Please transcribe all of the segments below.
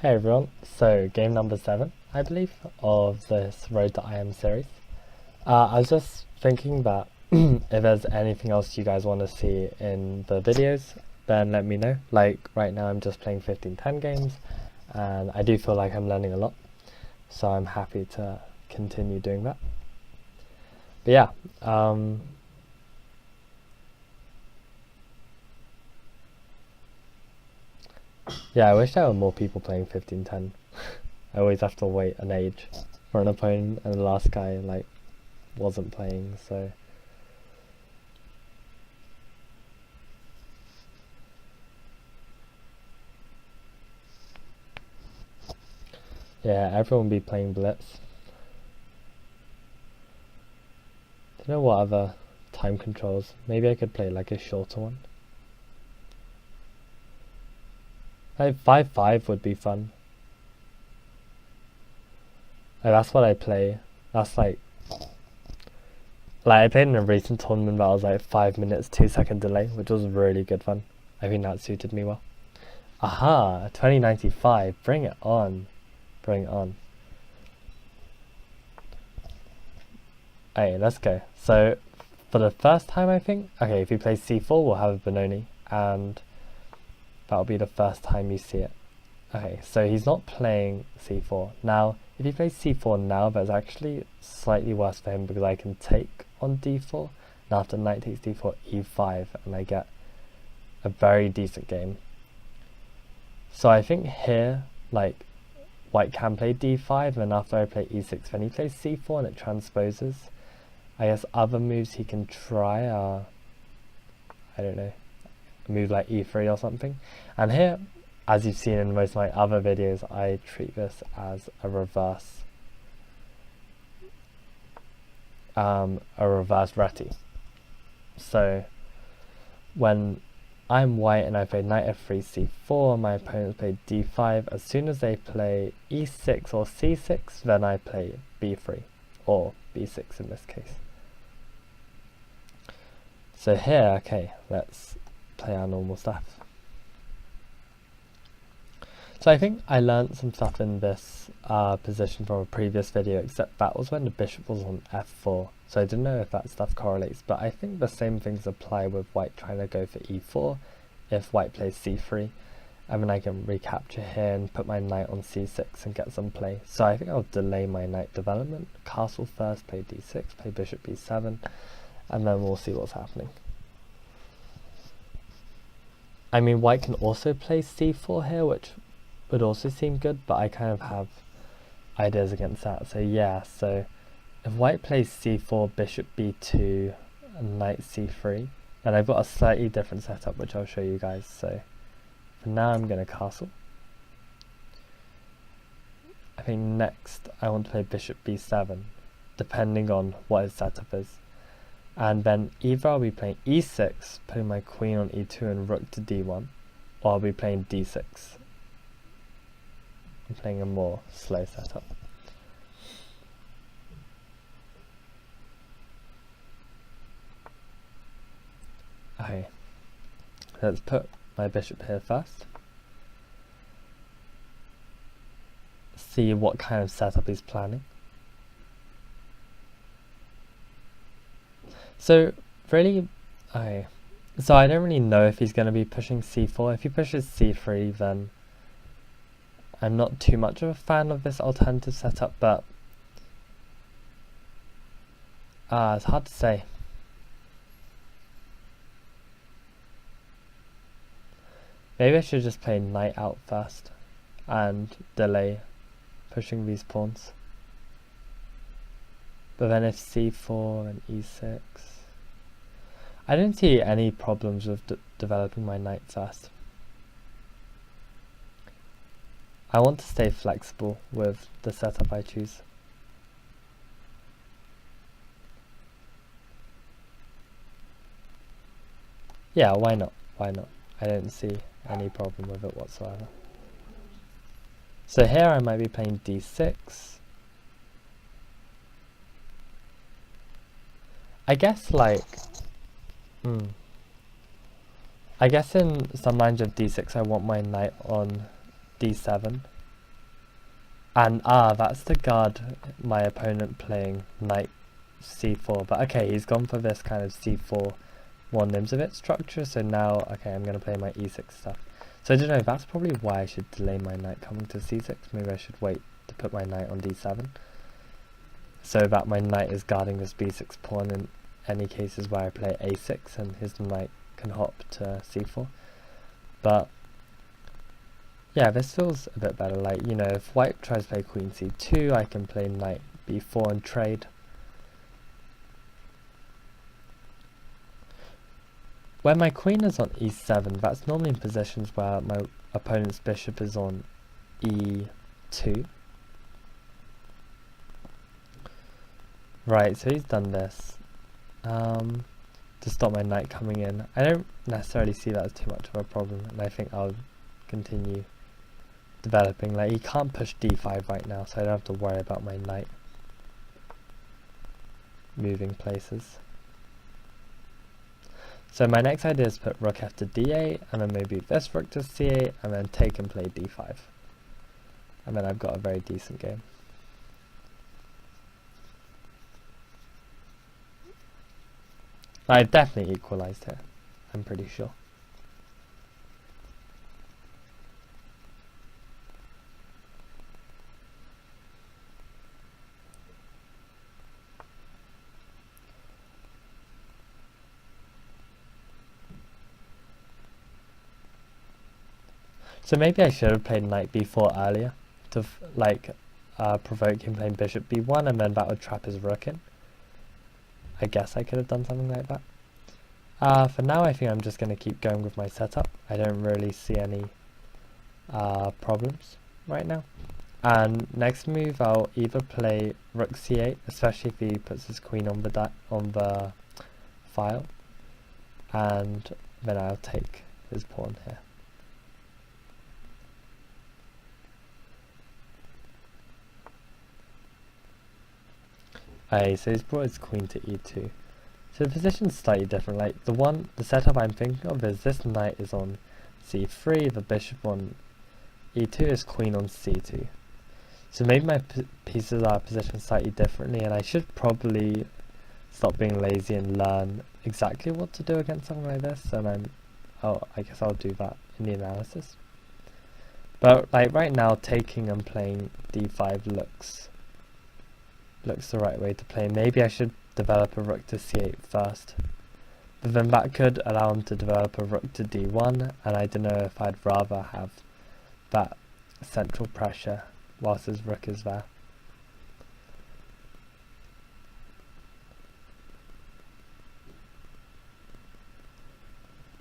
Hey everyone, so game number 7, I believe, of this Road to IM series. I was just thinking that if there's anything else you guys want to see in the videos, then let me know. Like right now I'm just playing 1510 games, and I do feel like I'm learning a lot, so I'm happy to continue doing that. But yeah, yeah, I wish there were more people playing 1510. I always have to wait an age for an opponent, and the last guy like wasn't playing, so yeah, everyone be playing Blitz. Don't know what other time controls. Maybe I could play like a shorter one. Like 5-5 would be fun. Like, that's what I play. That's like I played in a recent tournament that was like 5 minutes 2-second delay, which was really good fun. I think that suited me well. Aha, 2095. Bring it on. Bring it on. Alright, let's go. So for the first time, I think, okay, if you play c4, we'll have a Benoni, and that'll be the first time you see it. Okay, so he's not playing c4. Now, if he plays c4 now, that's actually slightly worse for him because I can take on d4, and after knight takes d4, e5, and I get a very decent game. So I think here, like, white can play d5, and then after I play e6, then he plays c4 and it transposes. I guess other moves he can try are, I don't know, a move like e3 or something. And here, as you've seen in most of my other videos, I treat this as a reverse reti. So when I'm white and I play knight f3 c4, my opponents play d5, as soon as they play e6 or c6, then I play b3, or b6 in this case. So here, okay, let's play our normal stuff. So I think I learned some stuff in this position from a previous video, except that was when the bishop was on f4, so I didn't know if that stuff correlates, but I think the same things apply with white trying to go for e4 if white plays c3, and then I can recapture here and put my knight on c6 and get some play. So I think I'll delay my knight development, castle first, play d6, play bishop b7, and then we'll see what's happening. I mean, white can also play c4 here, which would also seem good, but I kind of have ideas against that. So yeah, so if white plays c4, bishop b2, and knight c3, then I've got a slightly different setup, which I'll show you guys. So for now, I'm going to castle. I think next I want to play bishop b7, depending on what his setup is. And then either I'll be playing e6, putting my queen on e2 and rook to d1, or I'll be playing d6. I'm playing a more slow setup. Okay, let's put my bishop here first. See what kind of setup he's planning. So really, okay, so I don't really know if he's going to be pushing c4. If he pushes c3, then I'm not too much of a fan of this alternative setup, but it's hard to say. Maybe I should just play knight out first and delay pushing these pawns. But then if c4 and e6, I don't see any problems with developing my knight first. I want to stay flexible with the setup I choose. Yeah, why not? Why not? I don't see any problem with it whatsoever. So here I might be playing d6. I guess like, I guess in some lines of d6 I want my knight on d7 And that's to guard my opponent playing knight c4. But okay, he's gone for this kind of c4 one Nimzovit structure. So now, okay, I'm going to play my e6 stuff. So I don't know, that's probably why I should delay my knight coming to c6. Maybe I should wait to put my knight on d7. So that my knight is guarding this b6 pawn in any cases where I play a6 and his knight can hop to c4. But yeah, this feels a bit better. Like, you know, if white tries to play queen c2, I can play knight b4 and trade. When my queen is on e7, that's normally in positions where my opponent's bishop is on e2. Right, so he's done this to stop my knight coming in. I don't necessarily see that as too much of a problem, and I think I'll continue developing. Like, he can't push d5 right now, so I don't have to worry about my knight moving places. So my next idea is put rook f to d8, and then maybe this rook to c8, and then take and play d5. And then I've got a very decent game. I've definitely equalised here, I'm pretty sure. So maybe I should have played knight b4 earlier to provoke him playing bishop b1, and then that would trap his rook in. I guess I could have done something like that. For now, I think I'm just going to keep going with my setup. I don't really see any problems right now. And next move, I'll either play rook c8, especially if he puts his queen on the file, and then I'll take his pawn here. So he's brought his queen to e2. So the position's slightly different. Like the setup I'm thinking of is this knight is on c3, the bishop on e2, is queen on c2. So maybe my pieces are positioned slightly differently, and I should probably stop being lazy and learn exactly what to do against something like this. And I guess I'll do that in the analysis. But like right now, taking and playing d5 looks the right way to play. Maybe I should develop a rook to c8 first, but then that could allow him to develop a rook to d1, and I don't know if I'd rather have that central pressure whilst his rook is there.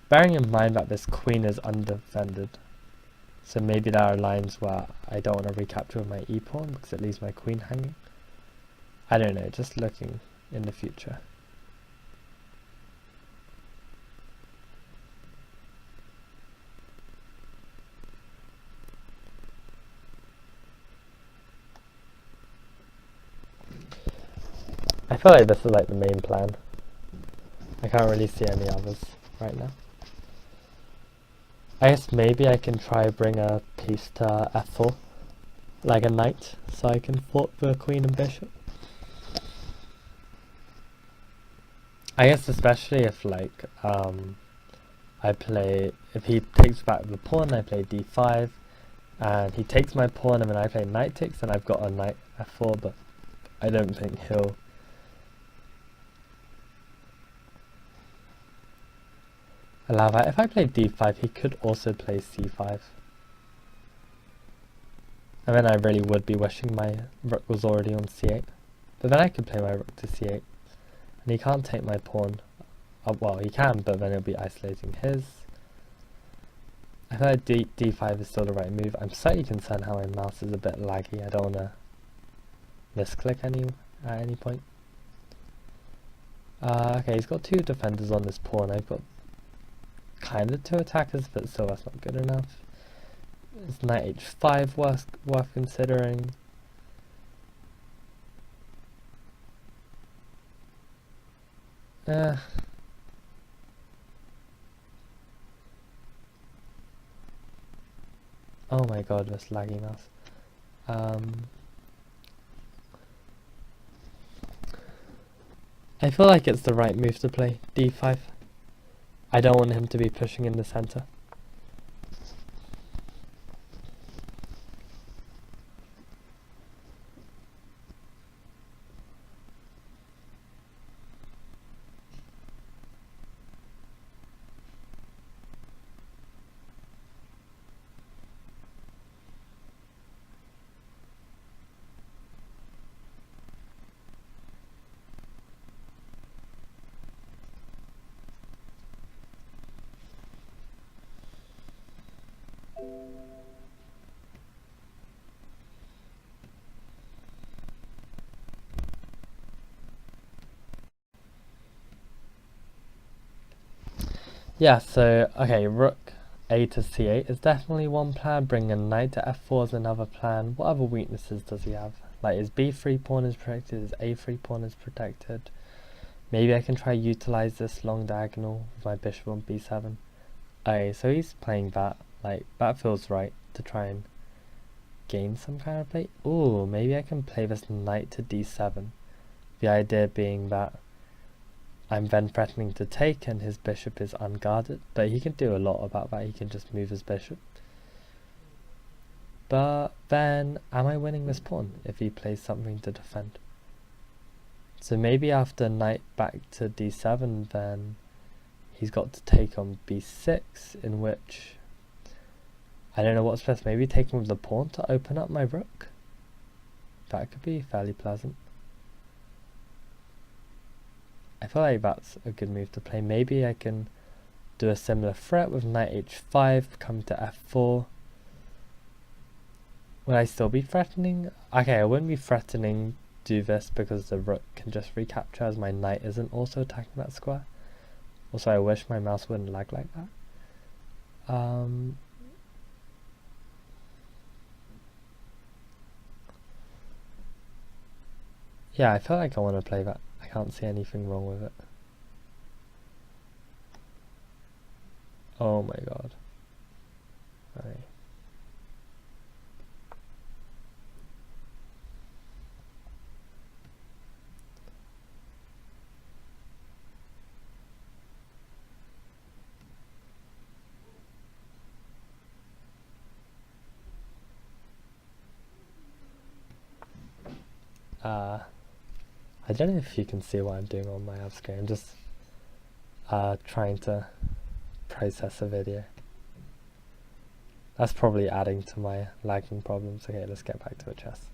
Bearing in mind that this queen is undefended, so maybe there are lines where I don't want to recapture with my e-pawn because it leaves my queen hanging. I don't know, just looking in the future. I feel like this is like the main plan. I can't really see any others right now. I guess maybe I can try bring a piece to f4, like a knight, so I can fork the queen and bishop. I guess especially if like if he takes back the pawn, I play d5, and he takes my pawn and then I play knight takes, and I've got a knight f4, but I don't think he'll allow that. If I play d5, he could also play c5. And then I really would be wishing my rook was already on c8. But then I could play my rook to c8. And he can't take my pawn. Well, he can, but then it'll be isolating his. I feel like d5 is still the right move. I'm slightly concerned how my mouse is a bit laggy. I don't want to misclick at any point. Okay, he's got two defenders on this pawn. I've got kind of two attackers, but still that's not good enough. Is knight h5 worth considering? Oh my god, this laggy mouse. I feel like it's the right move to play d5. I don't want him to be pushing in the center. Yeah, so, okay, rook a to c8 is definitely one plan. Bringing knight to f4 is another plan. What other weaknesses does he have? Like, his b3 pawn is protected, his a3 pawn is protected. Maybe I can try utilize this long diagonal with my bishop on b7. Okay, so he's playing that. Like, that feels right to try and gain some kind of play. Ooh, maybe I can play this knight to d7. The idea being that I'm then threatening to take and his bishop is unguarded, but he can do a lot about that. He can just move his bishop. But then, am I winning this pawn if he plays something to defend? So maybe after knight back to d7, then he's got to take on b6, in which I don't know what's best. Maybe taking with the pawn to open up my rook. That could be fairly pleasant. I feel like that's a good move to play. Maybe I can do a similar threat with knight h5, come to f4. Would I still be threatening? Okay, I wouldn't be threatening do this because the rook can just recapture as my knight isn't also attacking that square. Also, I wish my mouse wouldn't lag like that. Yeah, I feel like I want to play that. I can't see anything wrong with it. Oh my god. Right. I don't know if you can see what I'm doing on my app screen. I'm just trying to process a video. That's probably adding to my lagging problems. Okay, let's get back to the chess.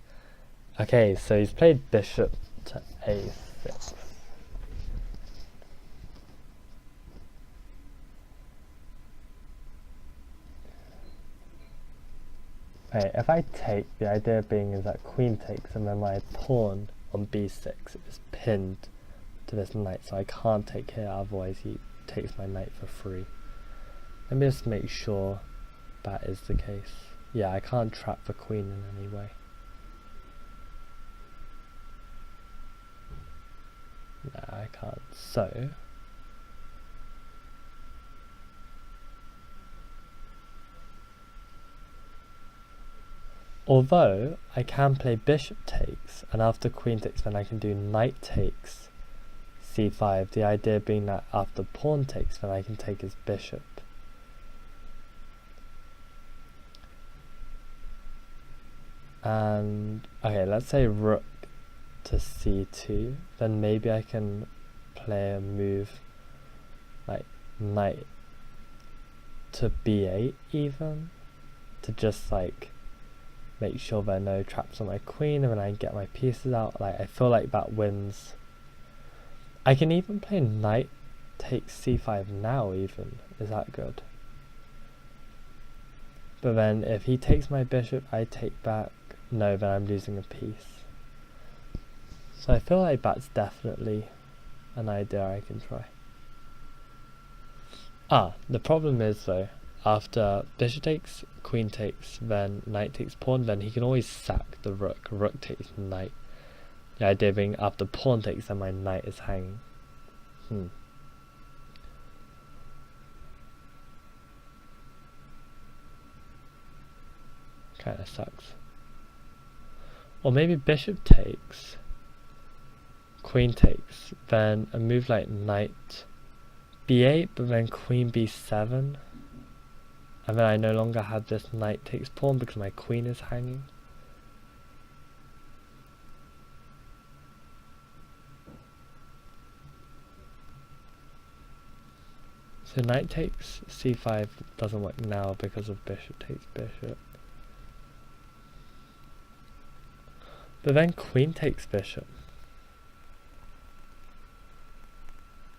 Okay, so he's played bishop to a6. Okay, if I take, the idea being is that queen takes and then my pawn on b6 is pinned to this knight, so I can't take here, otherwise he takes my knight for free. Let me just make sure that is the case. Yeah, I can't trap the queen in any way. No, I can't. So although I can play bishop takes, and after queen takes then I can do knight takes c5, the idea being that after pawn takes then I can take his bishop. And okay, let's say rook to c2, then maybe I can play a move like knight to b8 even, to just like make sure there are no traps on my queen and then I can get my pieces out. Like, I feel like that wins. I can even play knight takes c5 now even. Is that good? But then if he takes my bishop, I take back. No, then I'm losing a piece. So I feel like that's definitely an idea I can try. The problem is though, after bishop takes, queen takes, then knight takes pawn, then he can always sack the rook. Rook takes knight. The idea being after pawn takes, then my knight is hanging. Kinda sucks. Or maybe bishop takes, queen takes, then a move like knight b8, but then queen b7, and then I no longer have this knight takes pawn because my queen is hanging. So knight takes c5 doesn't work now because of bishop takes bishop. But then queen takes bishop.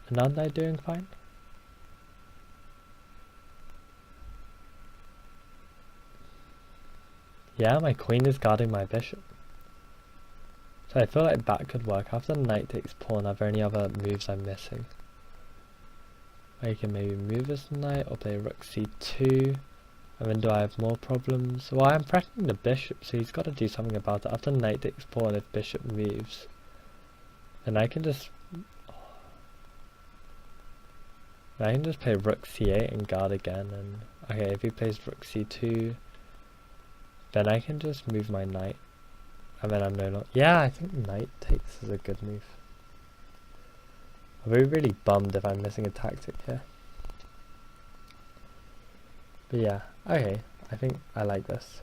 And aren't I doing fine? Yeah, my queen is guarding my bishop. So I feel like that could work. After knight takes pawn, are there any other moves I'm missing? I can maybe move this knight or play rook c2. And then do I have more problems? Well, I'm threatening the bishop, so he's got to do something about it. After knight takes pawn, if bishop moves, then I can just play rook c8 and guard again. And okay, if he plays rook c2, then I can just move my knight. And then I'm no longer... Yeah, I think knight takes is a good move. I'll be really bummed if I'm missing a tactic here. But yeah, okay, I think I like this.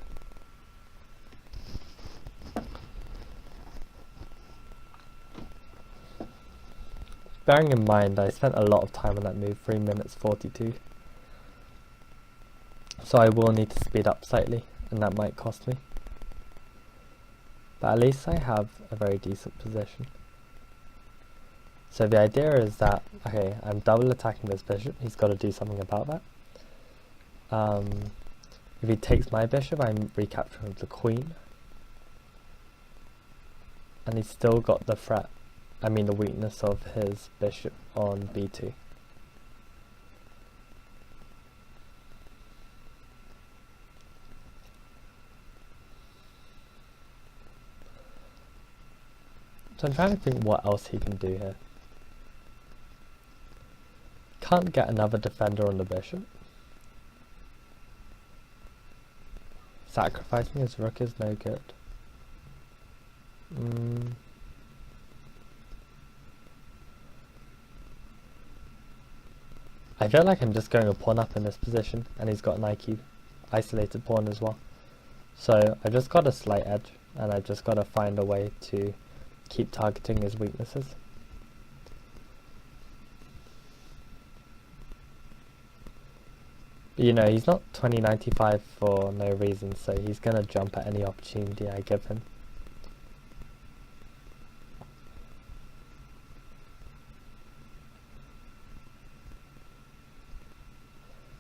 Bearing in mind, I spent a lot of time on that move, 3 minutes 42. So I will need to speed up slightly, and that might cost me. But at least I have a very decent position. So the idea is that, okay, I'm double attacking this bishop, he's got to do something about that. If he takes my bishop, I'm recapturing the queen. And he's still got the threat, the weakness of his bishop on b2. So I'm trying to think what else he can do here. Can't get another defender on the bishop. Sacrificing his rook is no good. I feel like I'm just going a pawn up in this position, and he's got an IQ isolated pawn as well. So I've just got a slight edge, and I've just got to find a way to keep targeting his weaknesses. But you know, he's not 2095 for no reason, so he's going to jump at any opportunity I give him.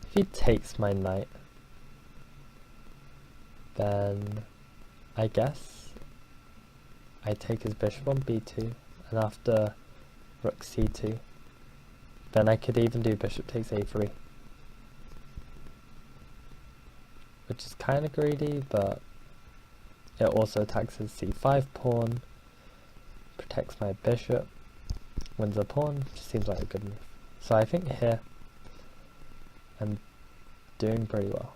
If he takes my knight, then I guess I take his bishop on b2, and after rook c2, then I could even do bishop takes a3. Which is kind of greedy, but it also attacks his c5 pawn, protects my bishop, wins a pawn, just seems like a good move. So I think here I'm doing pretty well.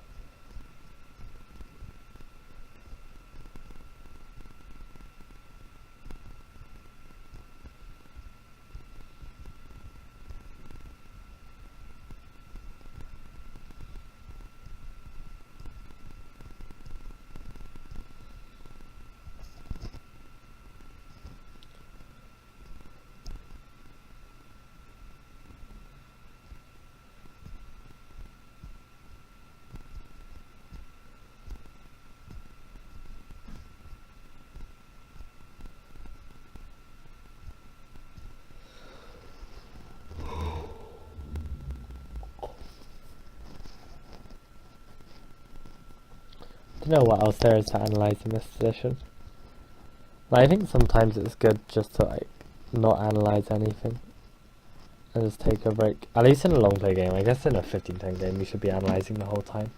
I don't know what else there is to analyze in this position. I think sometimes it's good just to not analyze anything and just take a break. At least in a long play game. I guess in a 15-10 game you should be analyzing the whole time.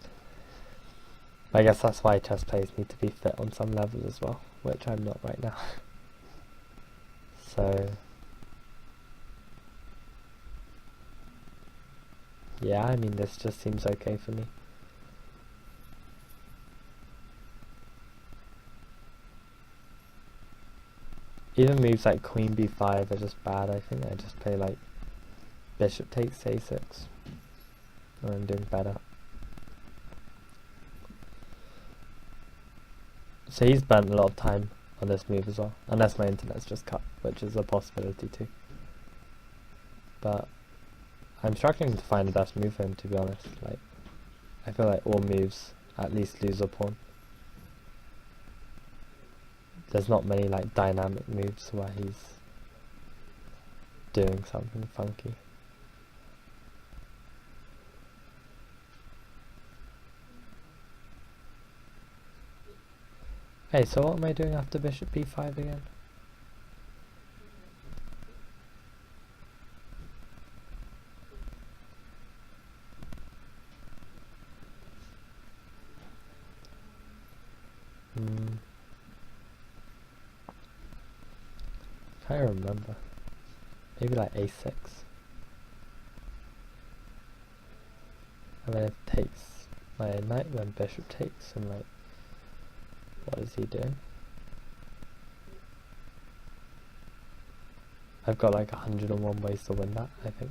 But I guess that's why chess players need to be fit on some levels as well, which I'm not right now. So yeah, this just seems okay for me. even moves like queen b5 are just bad. I think I just play like bishop takes a6 and I'm doing better. So he's burnt a lot of time on this move as well, unless my internet's just cut, which is a possibility too. But I'm struggling to find the best move for him, to be honest. Like, I feel like all moves at least lose a pawn. There's not many like dynamic moves where he's doing something funky. Hey, so what am I doing after bishop b5 again? Can't remember. Maybe like a6. And then it takes my knight, then bishop takes, and like, what is he doing? I've got like 101 ways to win that, I think.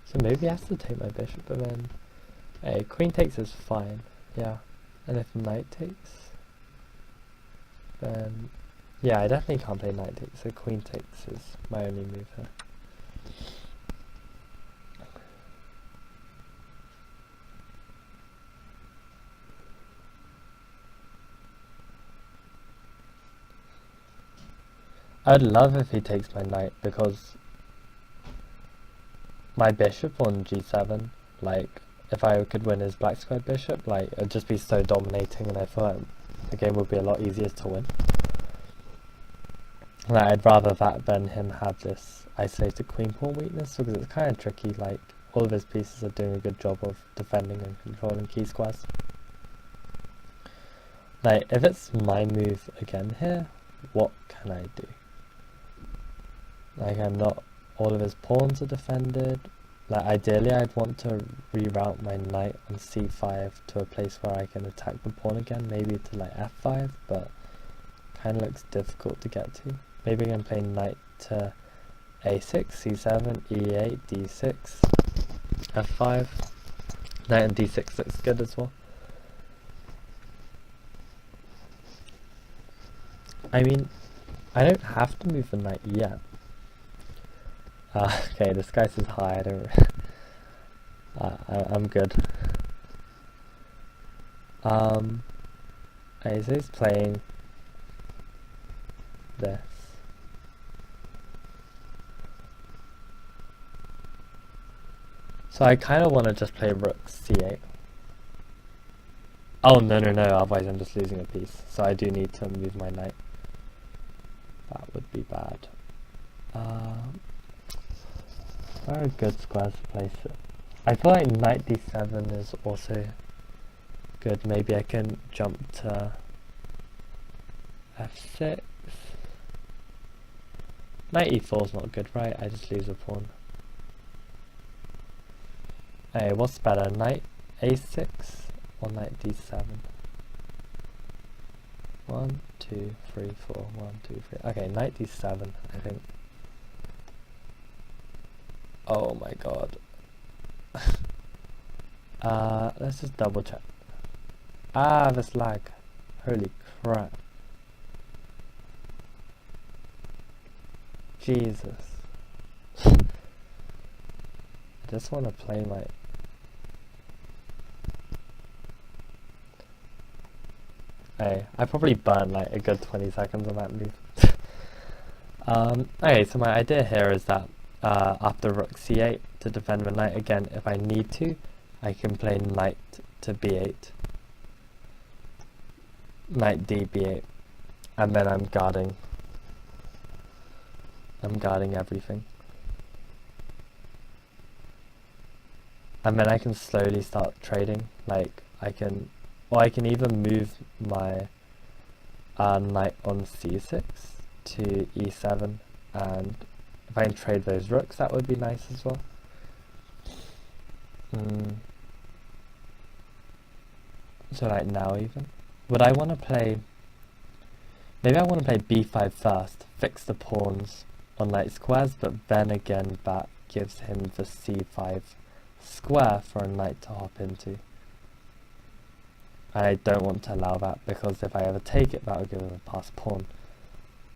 So maybe he has to take my bishop, but then... Hey, queen takes is fine, yeah. And if knight takes... Then... Yeah, I definitely can't play knight takes, so queen takes is my only move here. I'd love if he takes my knight, because my bishop on g7, like, if I could win his black squared bishop, like, it'd just be so dominating, and I feel like the game would be a lot easier to win. Like, I'd rather that than him have this isolated queen pawn weakness, because it's kind of tricky. Like, all of his pieces are doing a good job of defending and controlling key squares. Like, if it's my move again here, what can I do? Like, I'm not... All of his pawns are defended. Like, ideally I'd want to reroute my knight on c5 to a place where I can attack the pawn again, maybe to like f5, but kind of looks difficult to get to. Maybe I can play knight to a6, c7, e8, d6, f5. Knight and d6 looks good as well. I mean, I don't have to move the knight yet. Okay, this guy says hi, I don't... I'm good. Okay, so he's playing this. So I kind of want to just play rook c8. Oh, no, otherwise I'm just losing a piece. So I do need to move my knight. That would be bad. Where are good squares to place it? I feel like knight d7 is also good. Maybe I can jump to f6. Knight e4 is not good, right? I just lose a pawn. Hey, what's better, knight a6 or knight d7? 1, 2, 3, 4, 1, 2, 3. Okay, knight d7, I think. Oh my god. Let's just double check. This lag. Holy crap. Jesus. I just want to play my... Hey, I probably burned like a good 20 seconds on that move. Okay, so my idea here is that after rook c8 to defend the knight again, if I need to, I can play knight to b8, knight d b8, and then I'm guarding everything, and then I can slowly start trading. Like I can either move my knight on c6 to e7, and if I can trade those rooks, that would be nice as well. So like now even. Would I want to play... Maybe I want to play b5 first, fix the pawns on knight squares, but then again that gives him the c5 square for a knight to hop into. I don't want to allow that, because if I ever take it, that will give him a passed pawn.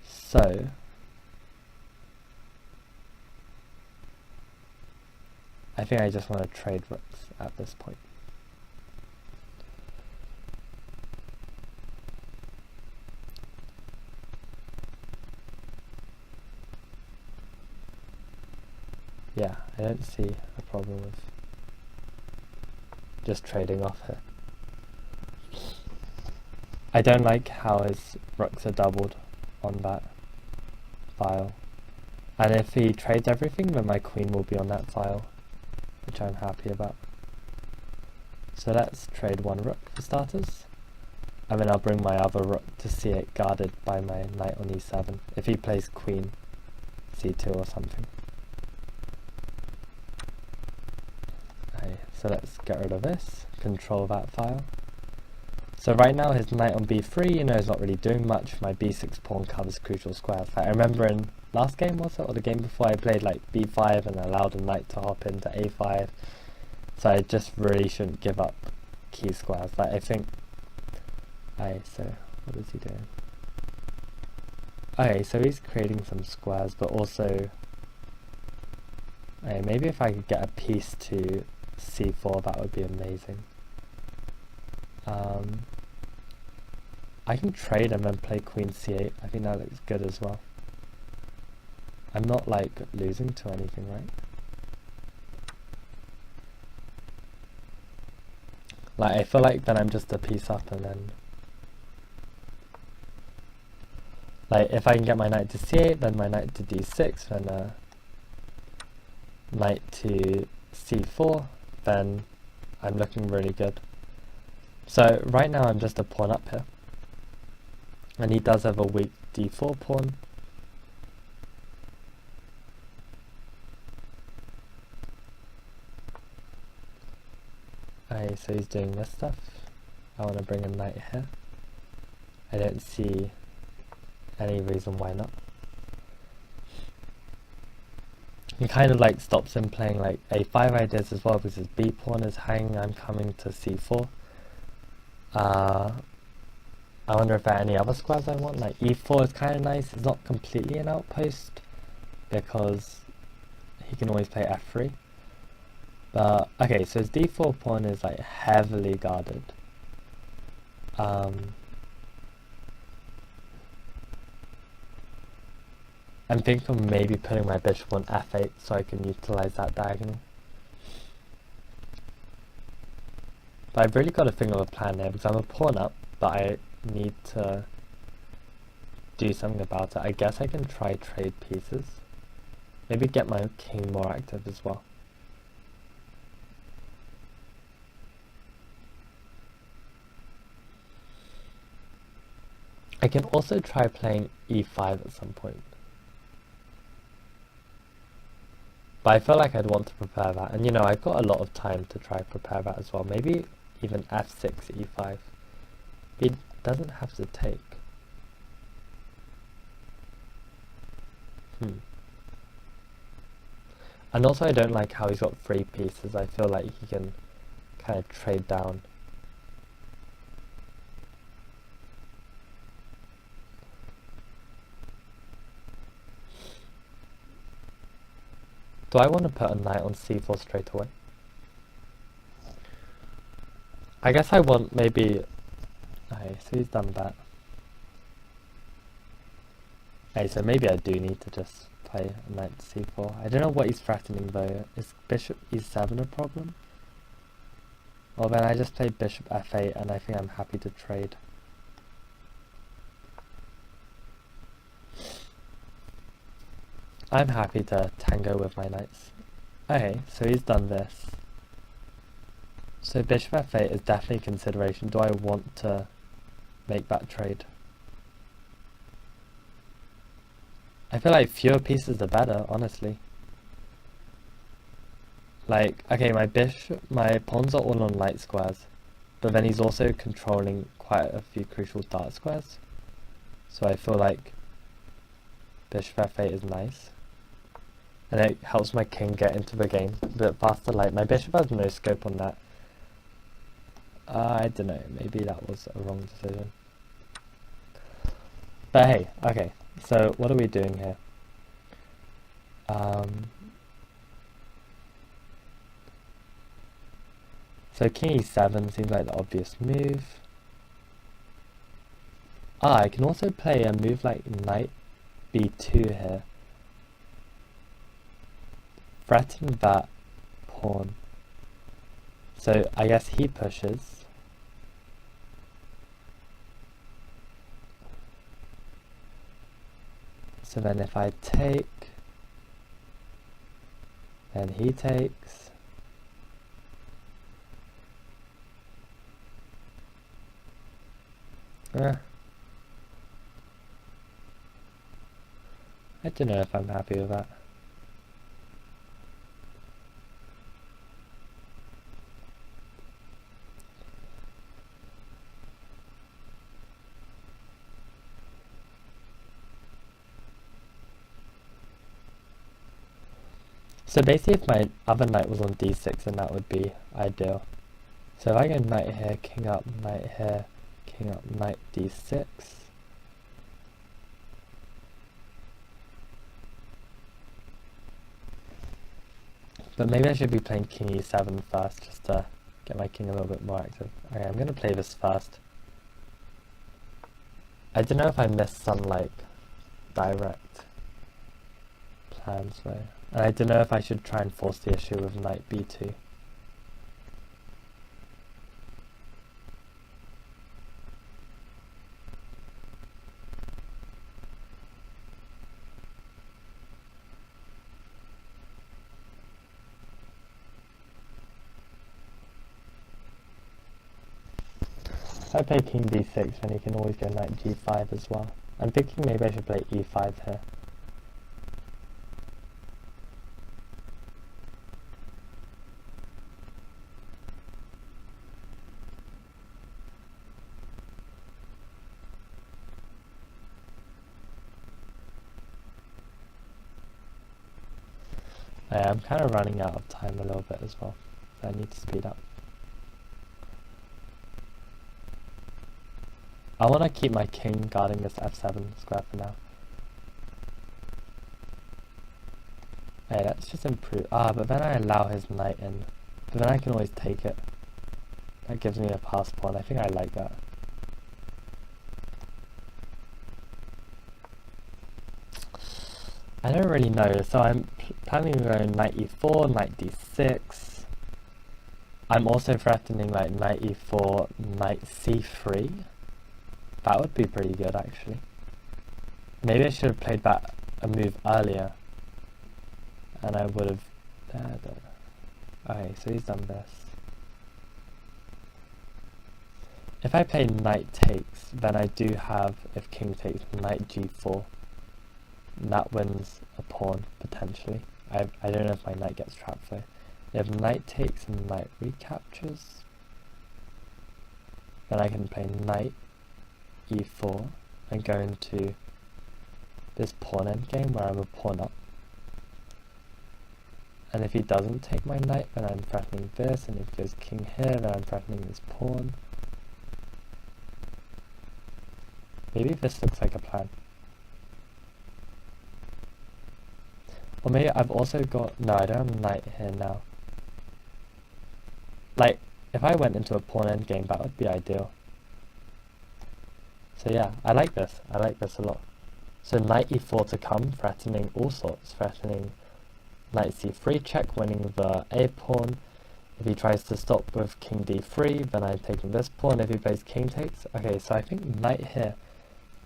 So I think I just want to trade rooks at this point. Yeah, I don't see a problem with just trading off here. I don't like how his rooks are doubled on that file. And if he trades everything, then my queen will be on that file, which I'm happy about. So let's trade one rook for starters. And then I'll bring my other rook to c8 guarded by my knight on e7, if he plays queen c2 or something. Okay, so let's get rid of this, control that file. So right now his knight on b3, you know, is not really doing much. My b6 pawn covers crucial squares. Like, I remember in last game, was it, or the game before, I played like b5 and allowed a knight to hop into a5. So I just really shouldn't give up key squares. Like, I think... so what is he doing? Okay, so he's creating some squares, but also... maybe if I could get a piece to c4, that would be amazing. I can trade and then play queen c8. I think that looks good as well. I'm not like losing to anything, right? Like, I feel like then I'm just a piece up, and then like if I can get my knight to c8, then my knight to d6, then knight to c4, then I'm looking really good. So right now I'm just a pawn up here, and he does have a weak d4 pawn. Okay, so he's doing this stuff. I want to bring a knight here. I don't see any reason why not. He kind of like stops him playing like a5 ideas as well, because his b pawn is hanging. I'm coming to c4. I wonder if there are any other squares I want. Like e4 is kind of nice. It's not completely an outpost, because he can always play f3. But okay, so his d4 pawn is like heavily guarded. I'm thinking of maybe putting my bishop on f8 so I can utilize that diagonal. But I've really got to think of a plan there, because I'm a pawn up, but I need to do something about it. I guess I can try trade pieces. Maybe get my king more active as well. I can also try playing e5 at some point. But I feel like I'd want to prepare that. And you know, I've got a lot of time to try prepare that as well. Maybe even f6, e5. It doesn't have to take. And also I don't like how he's got 3 pieces. I feel like he can kind of trade down. Do I want to put a knight on c4 straight away? I guess I want maybe... Okay, so he's done that. Okay, so maybe I do need to just play a knight to c4. I don't know what he's threatening though. Is bishop e7 a problem? Well then I just play bishop f8 and I think I'm happy to trade. I'm happy to tango with my knights. Okay, so he's done this. So bishop f8 is definitely a consideration. Do I want to make that trade? I feel like fewer pieces are better, honestly. Like, okay, my pawns are all on light squares, but then he's also controlling quite a few crucial dark squares. So I feel like bishop f8 is nice. And it helps my king get into the game a bit faster. Like, my bishop has no scope on that. I don't know, maybe that was a wrong decision. But hey, okay, so what are we doing here? So king e7 seems like the obvious move. I can also play a move like knight b2 here. Threaten that pawn. So I guess he pushes. So then if I take, then he takes. I don't know if I'm happy with that. So basically if my other knight was on d6, then that would be ideal. So if I go knight here, king up, knight here, king up, knight d6. But maybe I should be playing king e7 first, just to get my king a little bit more active. Okay, I'm going to play this first. I don't know if I missed some, like, direct plans though. And I don't know if I should try and force the issue with knight b2. If I play king d6, then he can always go knight g5 as well. I'm thinking maybe I should play e5 here. I'm kind of running out of time a little bit as well, so I need to speed up. I want to keep my king guarding this f7 square for now. Hey, let's just improve. But then I allow his knight in. But then I can always take it. That gives me a pass pawn. I think I like that. I don't really know, so I'm planning to go knight e4, knight d6. I'm also threatening like knight e4, knight c3. That would be pretty good actually. Maybe I should have played that a move earlier. And I would have... Okay, so he's done this. If I play knight takes, then I do have, if king takes, knight g4. And that wins a pawn, potentially. I don't know if my knight gets trapped though. If knight takes and knight recaptures, then I can play knight e4 and go into this pawn endgame where I'm a pawn up. And if he doesn't take my knight, then I'm threatening this, and if he goes king here, then I'm threatening this pawn. Maybe this looks like a plan. Or maybe I've also got... No, I don't have knight here now. Like, if I went into a pawn endgame, that would be ideal. So yeah, I like this. I like this a lot. So knight e4 to come, threatening all sorts. Threatening knight c3 check, winning the a pawn. If he tries to stop with king d3, then I'm taking this pawn. If he plays king takes... Okay, so I think knight here.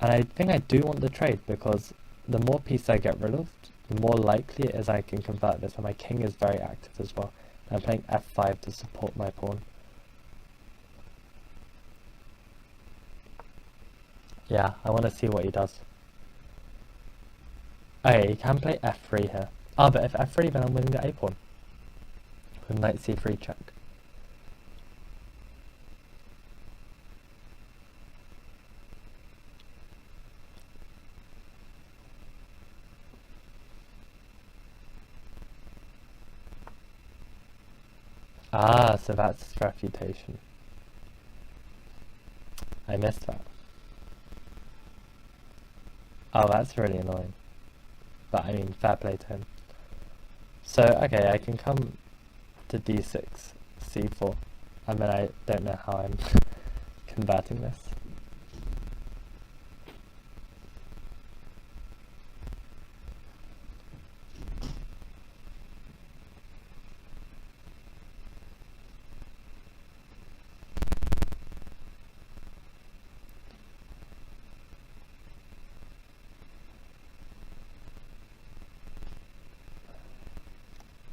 And I think I do want the trade, because the more pieces I get rid of, the more likely it is I can convert this, and my king is very active as well. I'm playing f5 to support my pawn. Yeah, I want to see what he does. Okay, you can play f3 here. Ah, but if f3, then I'm winning the a pawn. With knight c3 check. Ah, so that's refutation. I missed that. Oh, that's really annoying. But I mean, fair play to him. So, okay, I can come to d6, c4, and then I don't know how I'm converting this.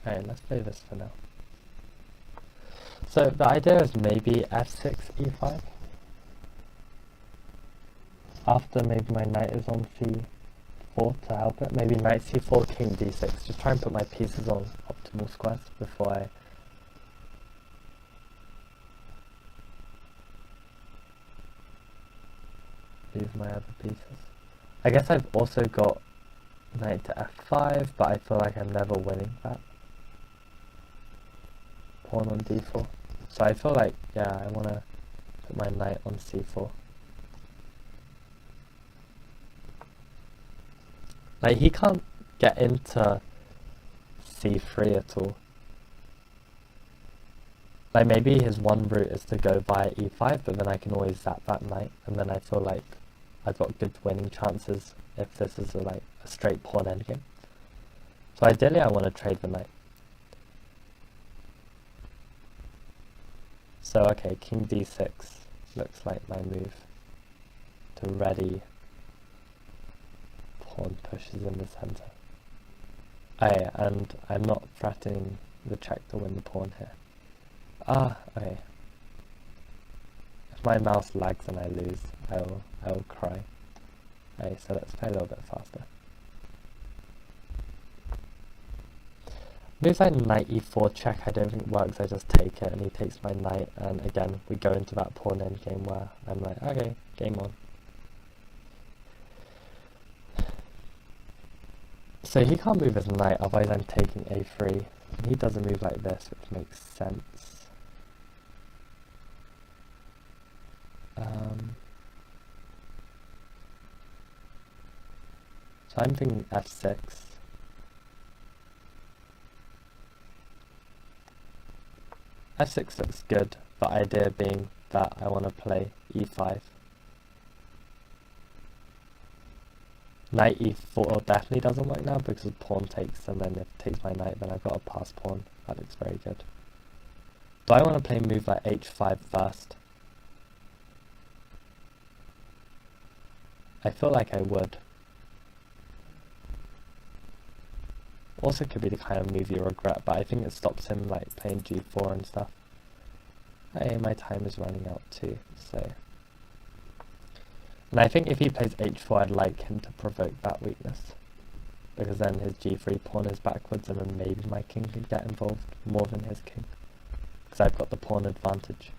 Alright, let's play this for now. So the idea is maybe f6, e5. After maybe my knight is on c4 to help it. Maybe knight c4, king d6. Just try and put my pieces on optimal squares before I... leave my other pieces. I guess I've also got knight to f5, but I feel like I'm never winning that. Pawn on d4. So I feel like, yeah, I want to put my knight on c4. Like, he can't get into c3 at all. Like, maybe his one route is to go via e5, but then I can always zap that knight, and then I feel like I've got good winning chances if this is a straight pawn endgame. So ideally I want to trade the knight. So okay, king d6 looks like my move to ready pawn pushes in the center. Oh yeah, and I'm not threatening the check to win the pawn here. Ah, okay. If my mouse lags and I lose, I will cry. Okay, so let's play a little bit faster. Moves like knight e4 check I don't think works, I just take it and he takes my knight, and again we go into that pawn endgame where I'm like, okay, game on. So he can't move his knight, otherwise I'm taking a3. And he does a move like this, which makes sense. So I'm thinking f6. f6 looks good, the idea being that I want to play e5. Knight e4 definitely doesn't work now because pawn takes, and then if it takes my knight then I've got a pass pawn. That looks very good. Do I want to play a move like h5 first? I feel like I would. Also could be the kind of move you regret, but I think it stops him like playing g4 and stuff. Hey, my time is running out too, so... And I think if he plays h4, I'd like him to provoke that weakness. Because then his g3 pawn is backwards, and then maybe my king could get involved more than his king. Because I've got the pawn advantage,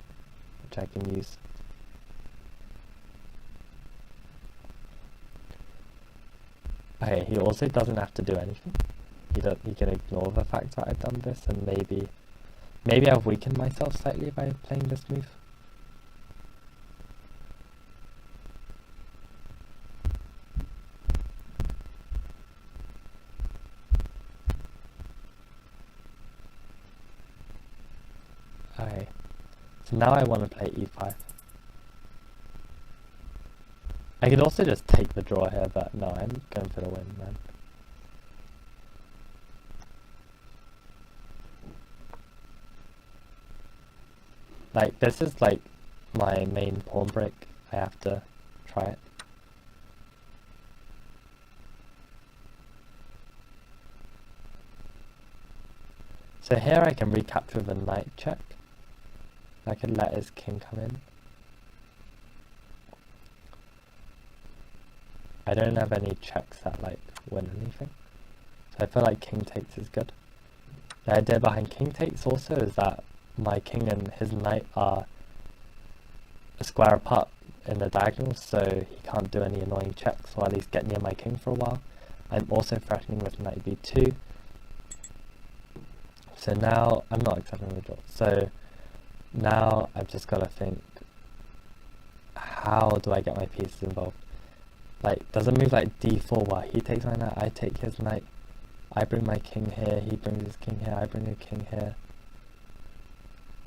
which I can use. Okay, he also doesn't have to do anything. He can ignore the fact that I've done this, and maybe I've weakened myself slightly by playing this move. Okay, so now I want to play e5. I could also just take the draw here, but no, I'm going for the win, man. Like, this is like my main pawn break. I have to try it. So here I can recapture the knight check. I can let his king come in. I don't have any checks that like win anything. So I feel like king takes is good. The idea behind king takes also is that my king and his knight are a square apart in the diagonal, so he can't do any annoying checks or at least get near my king for a while. I'm also threatening with knight b2. So now I'm not accepting the draw. So now I've just got to think, how do I get my pieces involved? Like, does a move like d4 where he takes my knight, I take his knight, I bring my king here, he brings his king here, I bring a king here.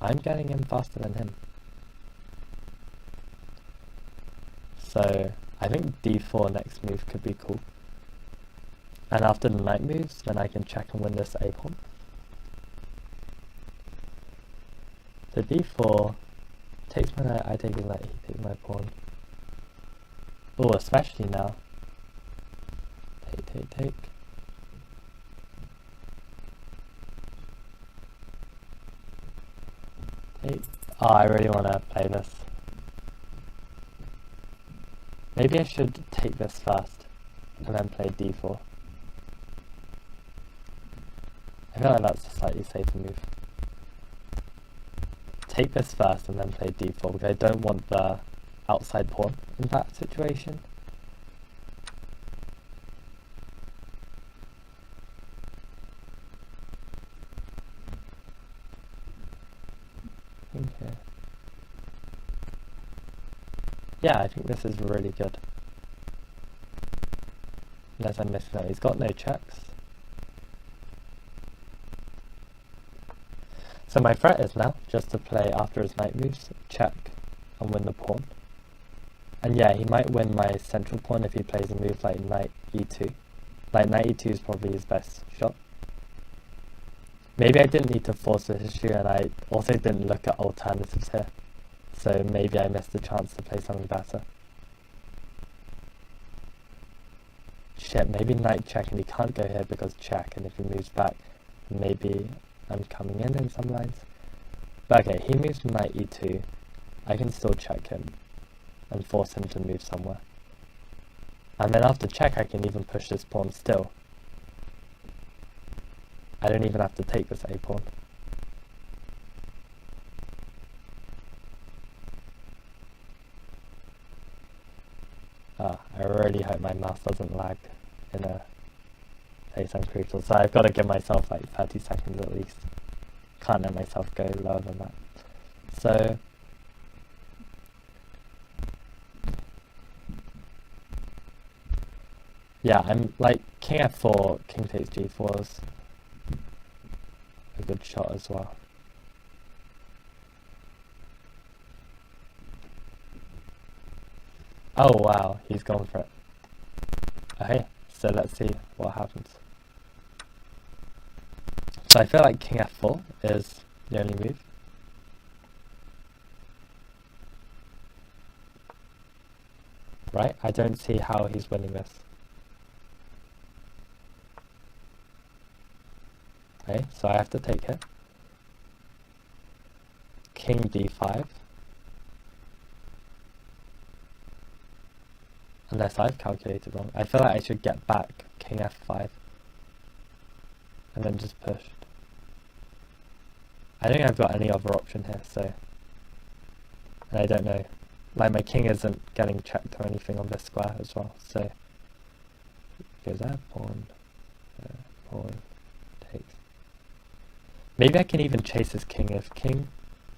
I'm getting him faster than him. So I think d4 next move could be cool. And after the knight moves, then I can check and win this a pawn. So d4 takes my knight, I take his knight, he takes my pawn. Oh, especially now. Take. Oh, I really want to play this. Maybe I should take this first and then play d4. I feel like that's a slightly safer move. Take this first and then play d4 because I don't want the outside pawn in that situation. Okay. Yeah, I think this is really good. Unless I'm missing out. He's got no checks. So my threat is now just to play after his knight moves, check, and win the pawn. And yeah, he might win my central pawn if he plays a move like knight e2. Like knight e2 is probably his best shot. Maybe I didn't need to force this issue, and I also didn't look at alternatives here. So maybe I missed the chance to play something better. Shit, maybe knight check, and he can't go here because check, and if he moves back, maybe I'm coming in some lines. But okay, he moves knight e2. I can still check him and force him to move somewhere. And then after check, I can even push this pawn still. I don't even have to take this a pawn. I really hope my mouse doesn't lag in a place I'm crucial. So I've got to give myself like 30 seconds at least. Can't let myself go lower than that. So yeah, I'm like king f4, king takes g4 is a good shot as well. Oh wow, he's gone for it. Okay, so let's see what happens. So I feel like king f4 is the only move. Right? I don't see how he's winning this. Okay, so I have to take it. King d5. Unless I've calculated wrong. I feel like I should get back king f5 and then just push. I don't think I've got any other option here, so and I don't know. Like my king isn't getting checked or anything on this square as well, so goes there, pawn takes. Maybe I can even chase his king. If king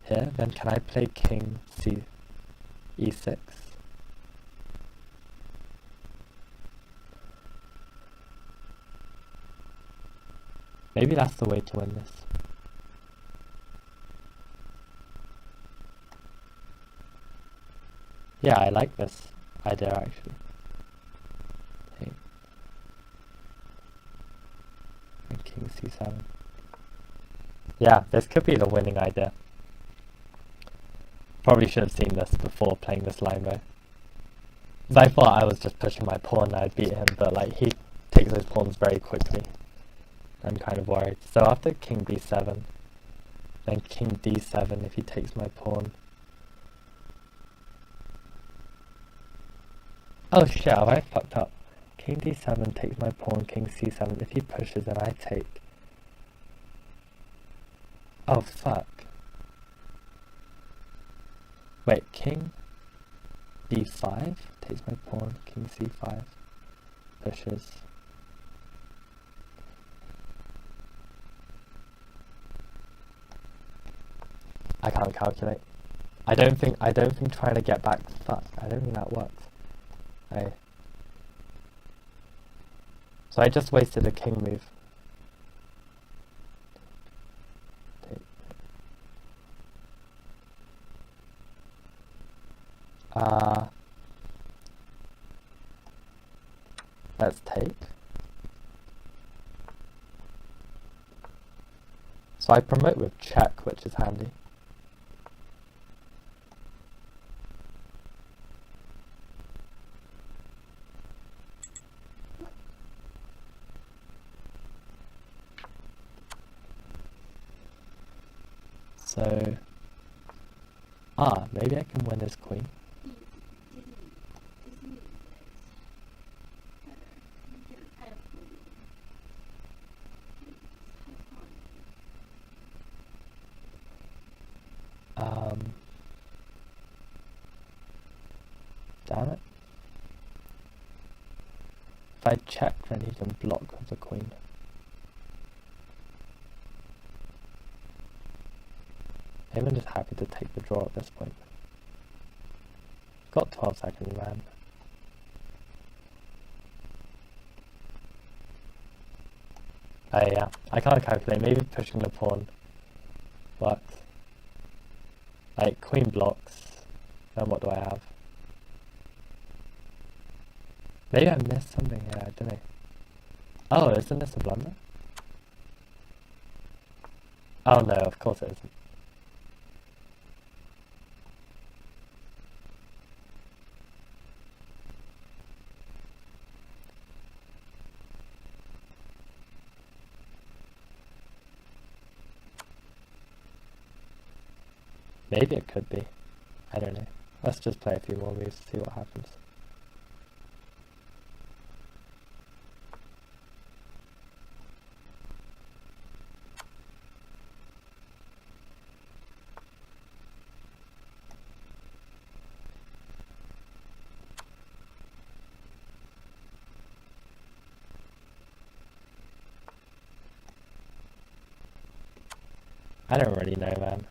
here, then can I play king e6? Maybe that's the way to win this. Yeah, I like this idea actually. Hey. And king c7. Yeah, this could be the winning idea. Probably should have seen this before playing this line though. Because I thought I was just pushing my pawn and I'd beat him, but like he takes his pawns very quickly. I'm kind of worried. So after king b7, then king d7 if he takes my pawn. Oh shit, have I fucked up? King d7 takes my pawn, king c7. If he pushes, then I take. Oh fuck. Wait, king d5 takes my pawn, king c5 pushes. I can't calculate. I don't think trying to get back. Fuck. I don't think that works. So I just wasted a king move. Let's take. So I promote with check, which is handy. So, maybe I can win this queen. Damn it. If I check, then he can block with the queen. I'm just happy to take the draw at this point. Got 12 seconds, man. Oh yeah, I can't calculate. Maybe pushing the pawn works. Like, queen blocks. Then what do I have? Maybe I missed something here, I don't know. Oh, isn't this a blunder? Oh no, of course it isn't. Maybe it could be. I don't know. Let's just play a few more moves to see what happens. I don't really know, man.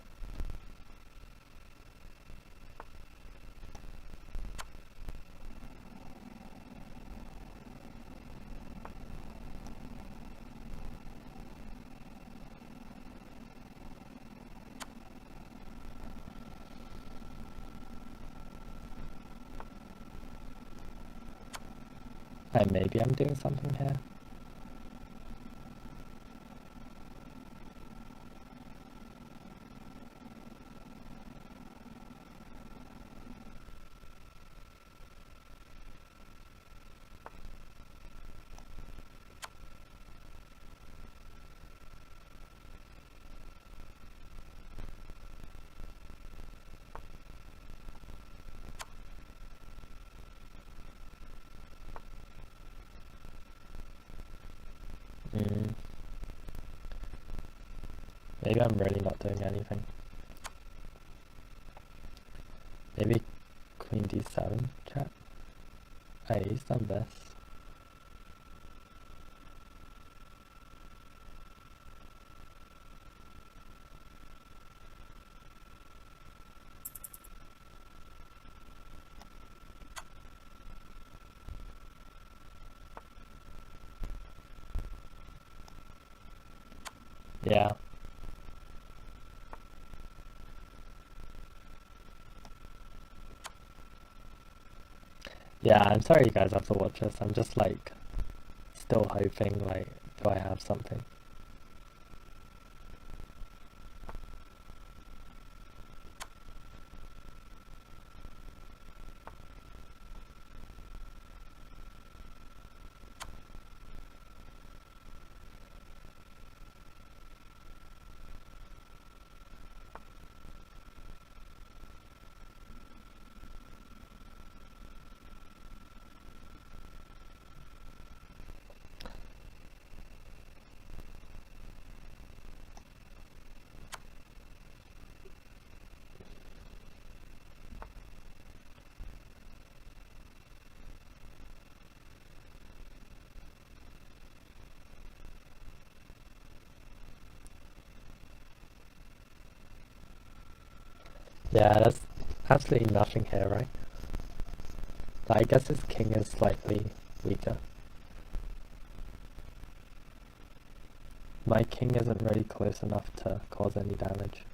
Maybe I'm doing something here. Maybe I'm really not doing anything. Maybe queen d7 check. Oh, he's done this. Yeah. Yeah, I'm sorry you guys have to watch this. I'm just like still hoping, like, do I have something? Yeah, there's absolutely nothing here, right? But I guess his king is slightly weaker. My king isn't really close enough to cause any damage.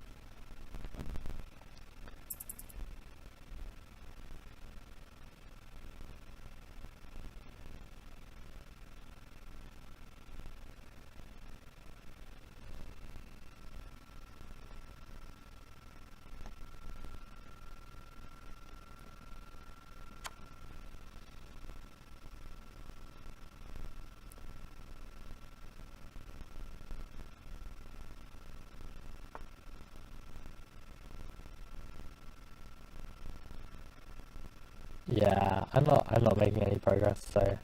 Yeah, I'm not making any progress, so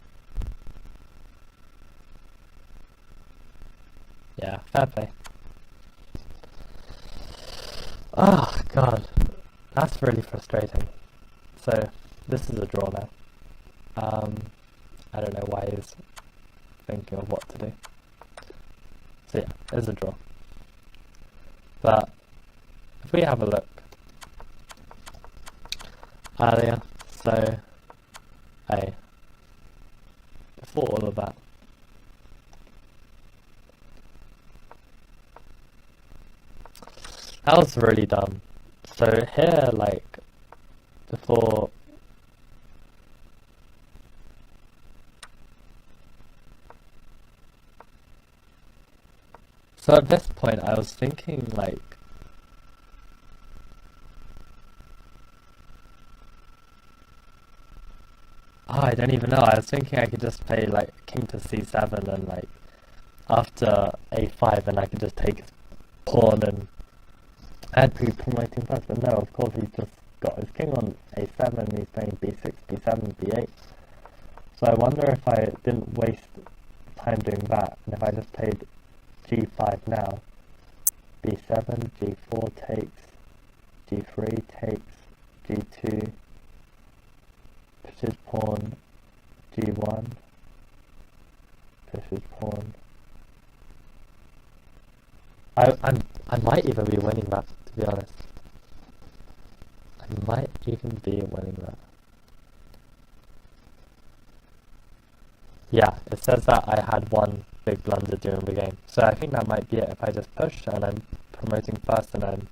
yeah, fair play. Oh god, that's really frustrating. So this is a draw now. Um, I don't know why he's thinking of what to do. So yeah, it's a draw. But if we have a look earlier, so hey, before all of that, that was really dumb. So here, like before, so at this point, I was thinking like, oh, I don't even know. I was thinking I could just play like king to c7 and like after a5, and I could just take his pawn and I'd be promoting first. But no, of course he's just got his king on a7. He's playing b6, b7, b8. So I wonder if I didn't waste time doing that, and if I just played g5 now, b7, g4 takes, g3 takes, g2 pushes pawn, g1 pushes pawn. I might even be winning that, to be honest. I might even be winning that. Yeah, it says that I had one big blunder during the game. So I think that might be it. If I just push and I'm promoting first and I'm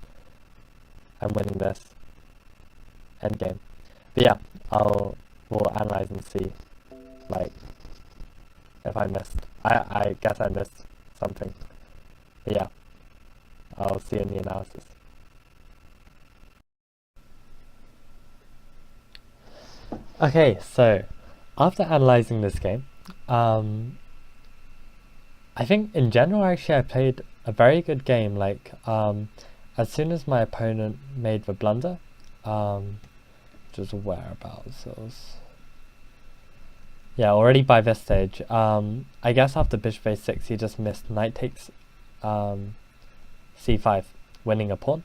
winning this endgame. But yeah, we'll analyze and see like if I missed. I guess I missed something. But yeah, I'll see you in the analysis. Okay, so after analyzing this game, um, I think in general, actually, I played a very good game. Like, as soon as my opponent made the blunder, just whereabouts it was. Yeah, already by this stage, I guess after bishop a6, he just missed knight takes c5, winning a pawn.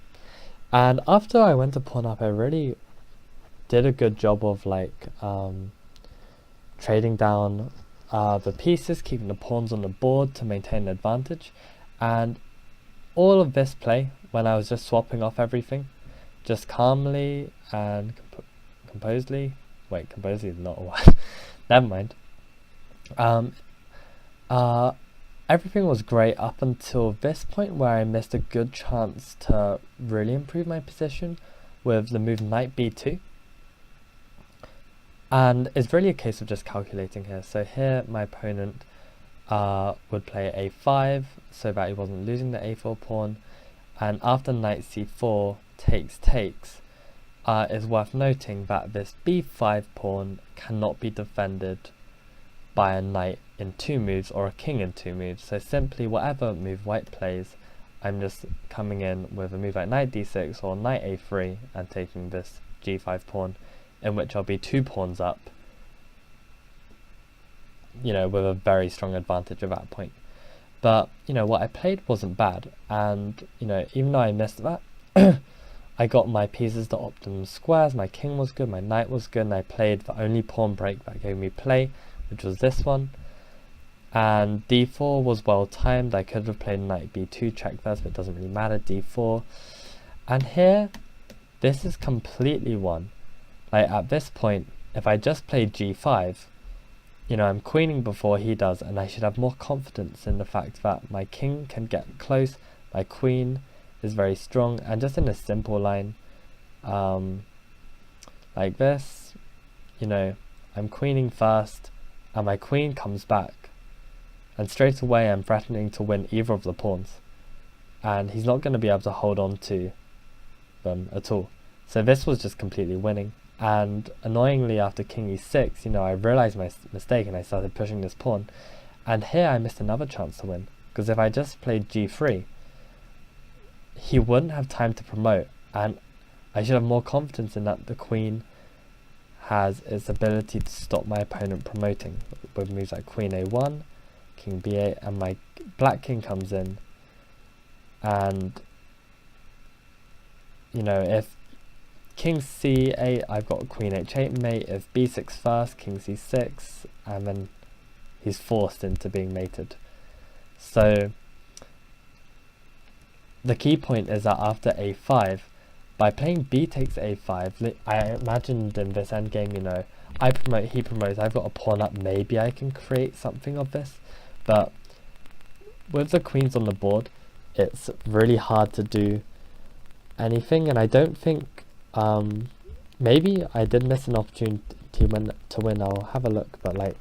And after I went to pawn up, I really did a good job of like trading down the pieces, keeping the pawns on the board to maintain an advantage. And all of this play, when I was just swapping off everything, just calmly and composedly, wait, composedly is not a word, never mind. Um, uh, Everything was great up until this point where I missed a good chance to really improve my position with the move knight b2. And it's really a case of just calculating here. So here my opponent would play a5 so that he wasn't losing the a4 pawn. And after knight c4 takes, it's worth noting that this b5 pawn cannot be defended by a knight in 2 moves or a king in 2 moves. So simply whatever move white plays, I'm just coming in with a move like knight d6 or knight a3 and taking this g5 pawn, in which I'll be 2 pawns up, you know, with a very strong advantage at that point. But, you know, what I played wasn't bad, and, you know, even though I missed that, I got my pieces to optimum squares, my king was good, my knight was good, and I played the only pawn break that gave me play, which was this one. And d4 was well timed. I could have played knight b2 check first, but it doesn't really matter, d4. And here, this is completely won. Like, at this point, if I just played g5, you know, I'm queening before he does, and I should have more confidence in the fact that my king can get close, my queen is very strong, and just in a simple line, like this, you know, I'm queening first, and my queen comes back, and straight away I'm threatening to win either of the pawns, and he's not going to be able to hold on to them at all. So this was just completely winning. And annoyingly, after king e6, you know, I realized my mistake and I started pushing this pawn, and here I missed another chance to win, because if I just played g3, he wouldn't have time to promote, and I should have more confidence in that the queen has its ability to stop my opponent promoting with moves like queen a1, king b8, and my black king comes in, and you know, if king c8, I've got queen h8 mate. If b6 first, king c6, and then he's forced into being mated. So the key point is that after a5, by playing b takes a5, I imagined in this endgame, you know, I promote, he promotes, I've got a pawn up, maybe I can create something of this, but with the queens on the board, it's really hard to do anything, and I don't think, maybe I did miss an opportunity to win, I'll have a look, but like,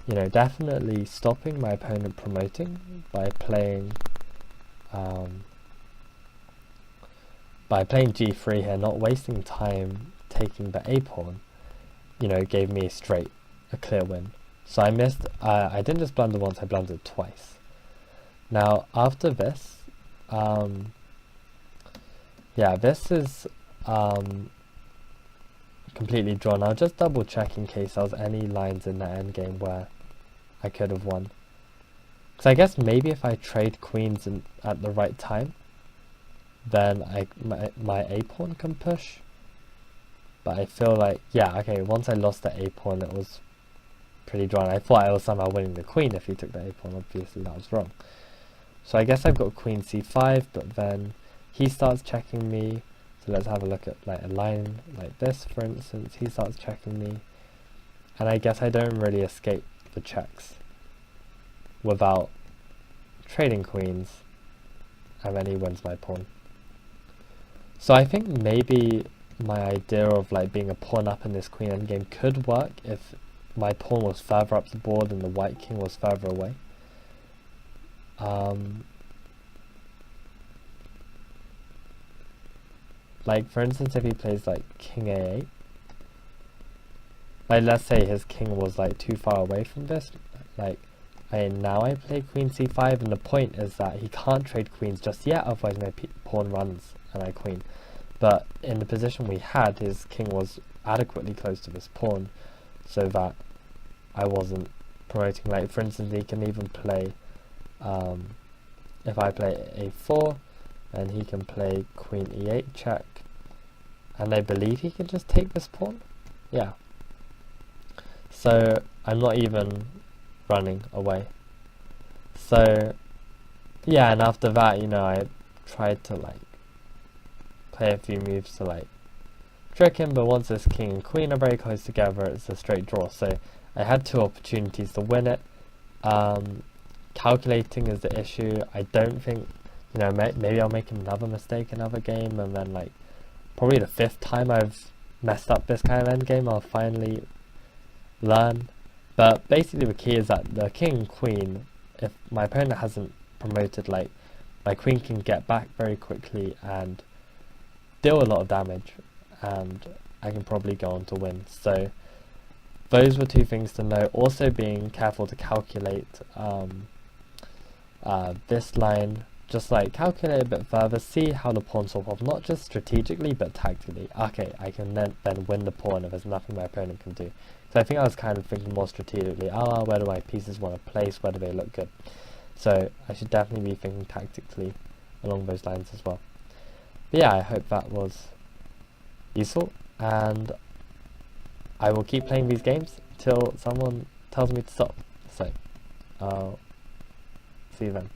you know, definitely stopping my opponent promoting by playing g3 here, not wasting time taking the a pawn, you know, gave me a clear win. So I missed, I didn't just blunder once, I blundered twice. Now after this, yeah, this is completely drawn. I'll just double check in case there was any lines in the endgame where I could have won. Because I guess maybe if I trade queens at the right time, then my a-pawn can push. But I feel like, yeah, okay, once I lost the a-pawn, it was pretty drawn. I thought I was somehow winning the queen if he took the a-pawn. Obviously, that was wrong. So I guess I've got queen c5, but then he starts checking me. So let's have a look at like a line like this, for instance. He starts checking me, and I guess I don't really escape the checks without trading queens, and then he wins my pawn. So I think maybe my idea of like being a pawn up in this queen endgame could work if my pawn was further up the board and the white king was further away. Like for instance, if he plays like king a8, like let's say his king was like too far away from this, like now I play queen c5, and the point is that he can't trade queens just yet, otherwise my pawn runs and I queen. But in the position we had, his king was adequately close to this pawn, so that I wasn't promoting. Like for instance, he can even play, if I play a4, and he can play queen e8 check, and I believe he can just take this pawn. Yeah. So I'm not even running away. So yeah, and after that, you know, I tried to like play a few moves to like trick him, but once this king and queen are very close together, it's a straight draw. So I had two opportunities to win it. Calculating is the issue. I don't think, you know, maybe I'll make another mistake another game, and then like probably the 5th time I've messed up this kind of endgame, I'll finally learn. But basically the key is that the king and queen, if my opponent hasn't promoted, like my queen can get back very quickly and deal a lot of damage, and I can probably go on to win. So those were two things to know. Also being careful to calculate this line, just like calculate a bit further, see how the pawn swap off, not just strategically but tactically. Okay, I can then win the pawn if there's nothing my opponent can do. So I think I was kind of thinking more strategically, where do my pieces want to place, where do they look good? So I should definitely be thinking tactically along those lines as well. But yeah, I hope that was useful, and I will keep playing these games till someone tells me to stop. So I'll see you then.